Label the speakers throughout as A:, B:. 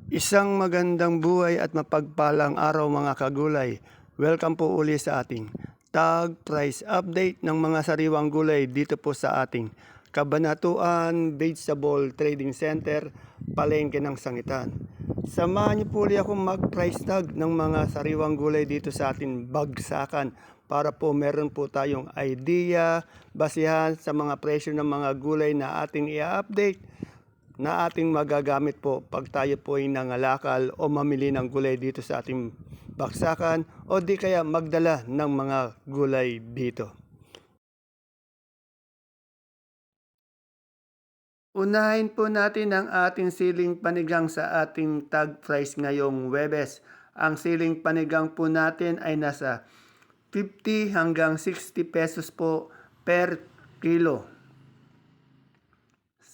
A: Isang magandang buhay at mapagpalang araw mga kagulay. Welcome po uli sa ating tag price update ng mga sariwang gulay dito po sa ating Kabanatuan Vegetable Trading Center, Palengke ng Sangitan. Samahan niyo po ulit akong mag-price tag ng mga sariwang gulay dito sa ating bagsakan para po meron po tayong idea, basihan sa mga presyo ng mga gulay na ating i-update na ating magagamit po pag tayo po ay nangalakal o mamili ng gulay dito sa ating baksakan o di kaya magdala ng mga gulay dito. Unahin po natin ang ating siling panigang sa ating tag price ngayong Webes. Ang siling panigang po natin ay nasa 50 hanggang 60 pesos po per kilo.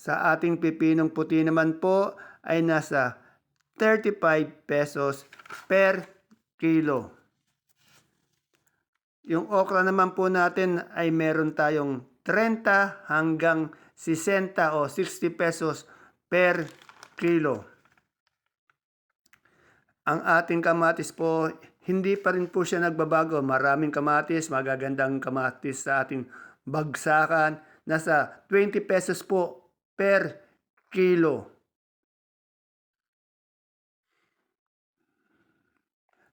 A: Sa ating pipinong puti naman po ay nasa 35 pesos per kilo. Yung okra naman po natin ay meron tayong 30 hanggang 60 o 60 pesos per kilo. Ang ating kamatis po, hindi pa rin po siya nagbabago. Maraming kamatis, magagandang kamatis sa ating bagsakan. Nasa 20 pesos po per kilo.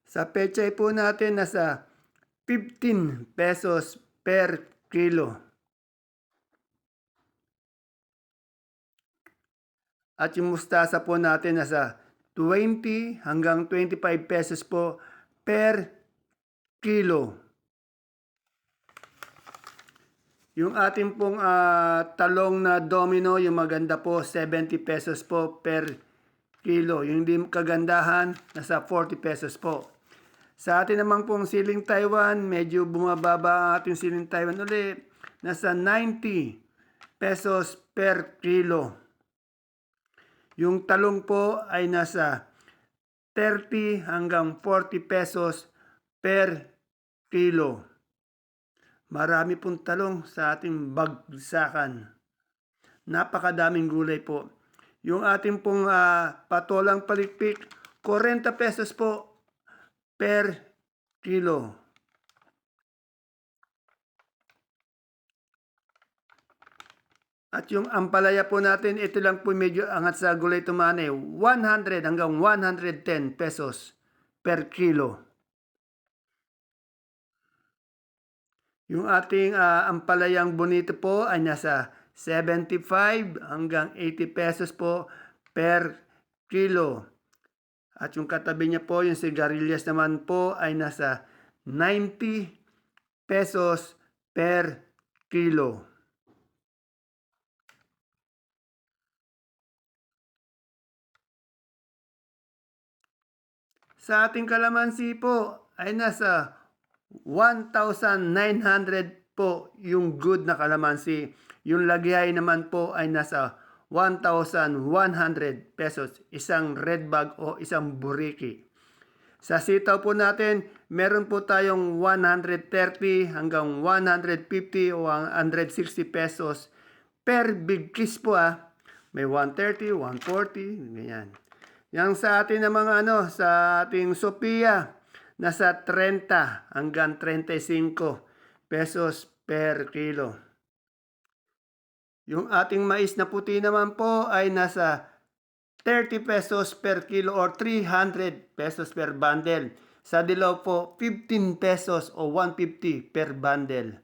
A: Sa pechay po natin, nasa 15 pesos per kilo. At yung mustasa po natin, nasa 20 hanggang 25 pesos po per kilo. Yung ating pong talong na domino, yung maganda po, 70 pesos po per kilo. Yung hindi kagandahan, nasa 40 pesos po. Sa atin naman pong siling Taiwan, medyo bumababa ang ating siling Taiwan ulit. Nasa 90 pesos per kilo. Yung talong po ay nasa 30 hanggang 40 pesos per kilo. Marami pong talong sa ating bagsakan. Napakadaming gulay po. Yung ating pong patolang palikpik, 40 pesos po per kilo. At yung ampalaya po natin, ito lang po medyo angat sa gulay tumane, 100 hanggang 110 pesos per kilo. Yung ating ampalayang bonito po ay nasa 75 hanggang 80 pesos po per kilo. At yung katabi niya po, yung sigarilyas naman po ay nasa 90 pesos per kilo. Sa ating kalamansi po ay nasa 1,900 po yung good na kalamansi. Yung lagay naman po ay nasa 1,100 pesos. Isang red bag o isang buriki. Sa sitaw po natin, meron po tayong 130 hanggang 150 o 160 pesos per big kiss po . May 130, 140, ganyan. Yang sa atin na mga sa ating Sophia, nasa 30 hanggang 35 pesos per kilo. Yung ating mais na puti naman po ay nasa 30 pesos per kilo or 300 pesos per bundle. Sa dilaw po, 15 pesos o 150 per bundle.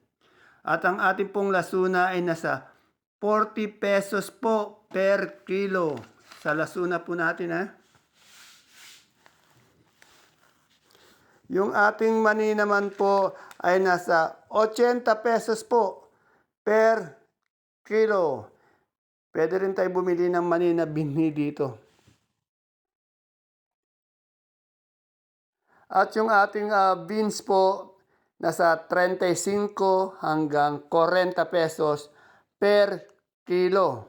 A: At ang ating pong lasuna ay nasa 40 pesos po per kilo. Sa lasuna po natin . Yung ating mani naman po ay nasa 80 pesos po per kilo. Pwede rin tayo bumili ng mani na binhi dito. At yung ating beans po, nasa 35 hanggang 40 pesos per kilo.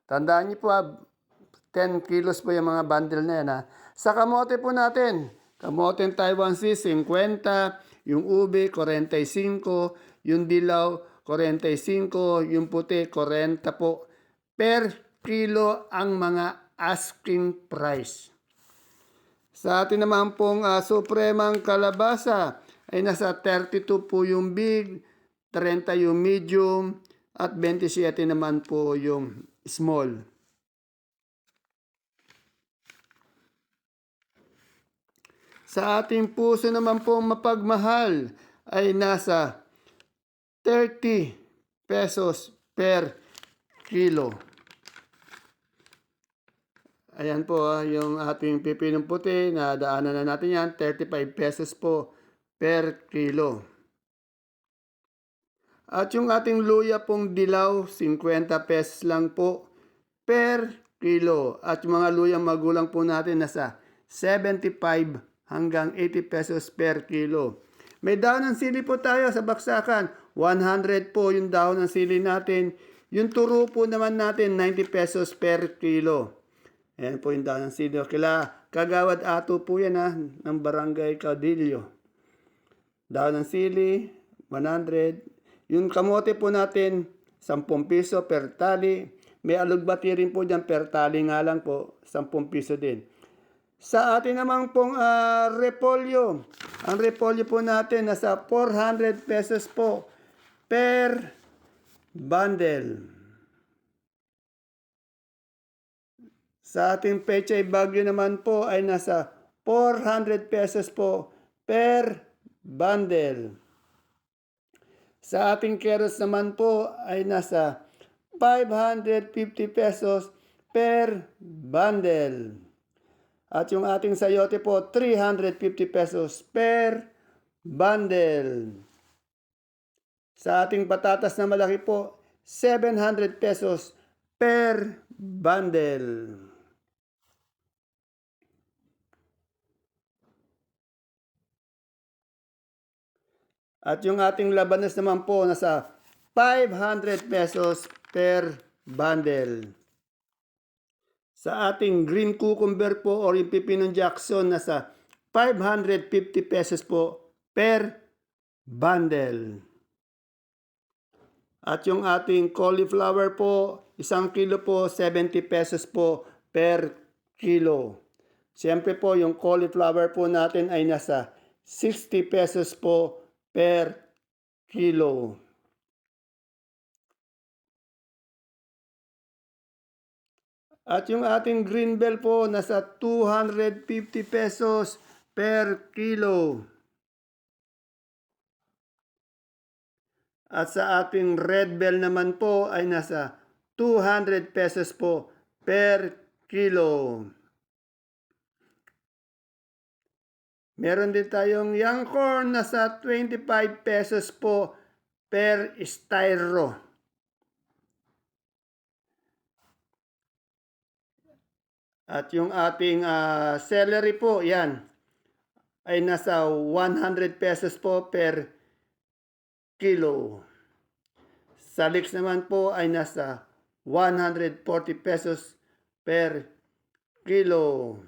A: Tandaan niyo po 10 kilos po yung mga bundle na yan . Sa kamote po natin, kamote Taiwan Sea, 50, yung ube, 45, yung dilaw, 45, yung puti, 40 po. Per kilo ang mga asking price. Sa atin naman pong supremang kalabasa ay nasa 32 po yung big, 30 yung medium, at 27 naman po yung small. Sa ating puso naman po mapagmahal ay nasa 30 pesos per kilo. Ayan po yung ating pipinong puti, nadaanan na natin yan, 35 pesos po per kilo. At yung ating luya pong dilaw, 50 pesos lang po per kilo. At yung mga luyang magulang po natin nasa 75 hanggang 80 pesos per kilo. May dahon ng sili po tayo sa baksakan. 100 po yung dahon ng sili natin. Yung turo po naman natin 90 pesos per kilo. Ayan po yung dahon ng sili. Kila Kagawad Ato po yan ng Barangay Caudillo. Dahon ng sili, 100. Yung kamote po natin, 10 piso per tali. May alugbati rin po dyan per tali nga lang po, 10 piso din. Sa atin naman pong repolyo. Ang repolyo po natin nasa 400 pesos po per bundle. Sa ating Pechay Bagyo naman po ay nasa 400 pesos po per bundle. Sa ating carrots naman po ay nasa 550 pesos per bundle. At yung ating sayote po, 350 pesos per bundle. Sa ating patatas na malaki po, 700 pesos per bundle. At yung ating labanos naman po, nasa 500 pesos per bundle. Sa ating green cucumber po or yung pipinong Jackson, nasa 550 pesos po per bundle. At yung ating cauliflower po, 1 kilo po, 70 pesos po per kilo. Siyempre po, yung cauliflower po natin ay nasa 60 pesos po per kilo. At yung ating green bell po, nasa 250 pesos per kilo. At sa ating red bell naman po ay nasa 200 pesos po per kilo. Meron din tayong young corn nasa 25 pesos po per styro. At yung ating celery po, yan, ay nasa 100 pesos po per kilo. Salix naman po ay nasa 140 pesos per kilo.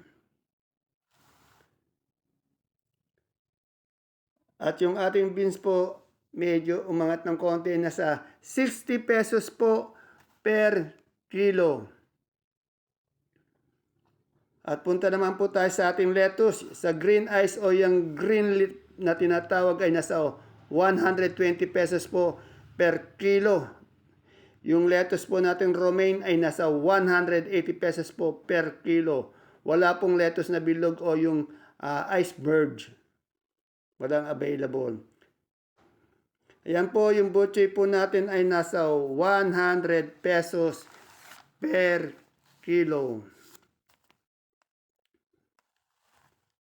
A: At yung ating beans po, medyo umangat ng konti, nasa 60 pesos po per kilo. At punta naman po tayo sa ating lettuce. Sa green ice o yung green leaf na tinatawag ay nasa 120 pesos po per kilo. Yung lettuce po natin romaine ay nasa 180 pesos po per kilo. Wala pong lettuce na bilog o yung iceberg. Walang available. Ayan po, yung butchoy po natin ay nasa 100 pesos per kilo.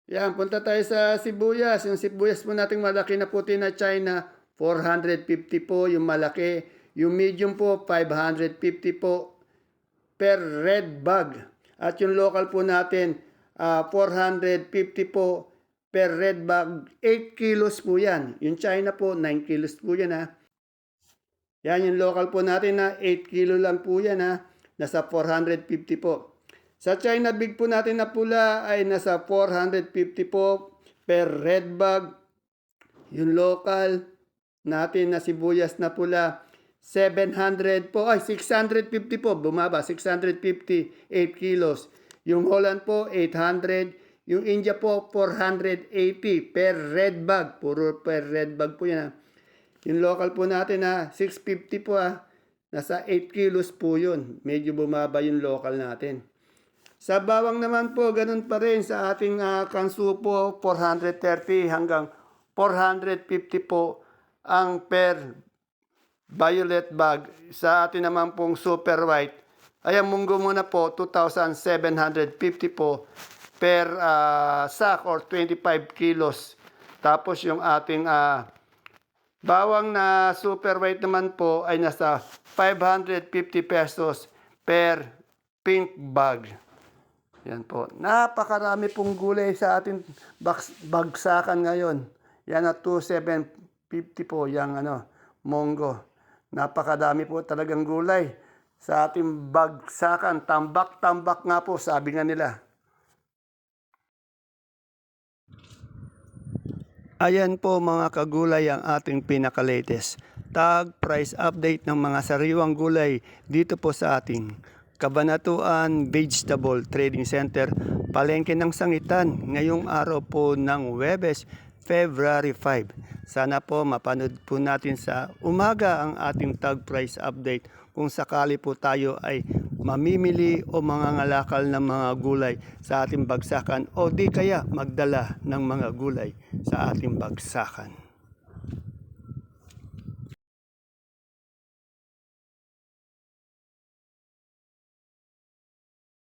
A: Yan, punta tayo sa sibuyas. Yung sibuyas po nating malaki na puti na China, 450 po yung malaki. Yung medium po, 550 po per red bag. At yung local po natin, 450 po per red bag. 8 kilos po yan. Yung China po, 9 kilos po yan Yan yung local po natin 8 kilo lang po yan Nasa 450 po. Sa China big po natin na pula ay nasa 450 po per red bag. Yung local natin na sibuyas na pula, 700 po, ay 650 po, bumaba, 658 kilos. Yung Holland po, 800. Yung India po, 480 per red bag. Puro per red bag po yan. Yung local po natin na 650 po nasa 8 kilos po yun. Medyo bumaba yung local natin. Sa bawang naman po, ganun pa rin sa ating kansu po, 430 hanggang 450 po ang per violet bag. Sa atin naman pong super white, ay ang munggo muna po, 2,750 po per sack or 25 kilos. Tapos yung ating bawang na super white naman po ay nasa 550 pesos per pink bag. Yan po. Napakarami pong gulay sa ating bagsakan ngayon. Yan na 2,750 po yung monggo. Napakadami po talagang gulay sa ating bagsakan. Tambak-tambak nga po, sabi nga nila. Ayan po mga kagulay ang ating pinaka-latest tag price update ng mga sariwang gulay dito po sa ating Kabanatuan Vegetable Trading Center, Palengke ng Sangitan, ngayong araw po ng Huwebes, February 5. Sana po mapanood po natin sa umaga ang ating tag price update kung sakali po tayo ay mamimili o mangangalakal ng mga gulay sa ating bagsakan o di kaya magdala ng mga gulay sa ating bagsakan.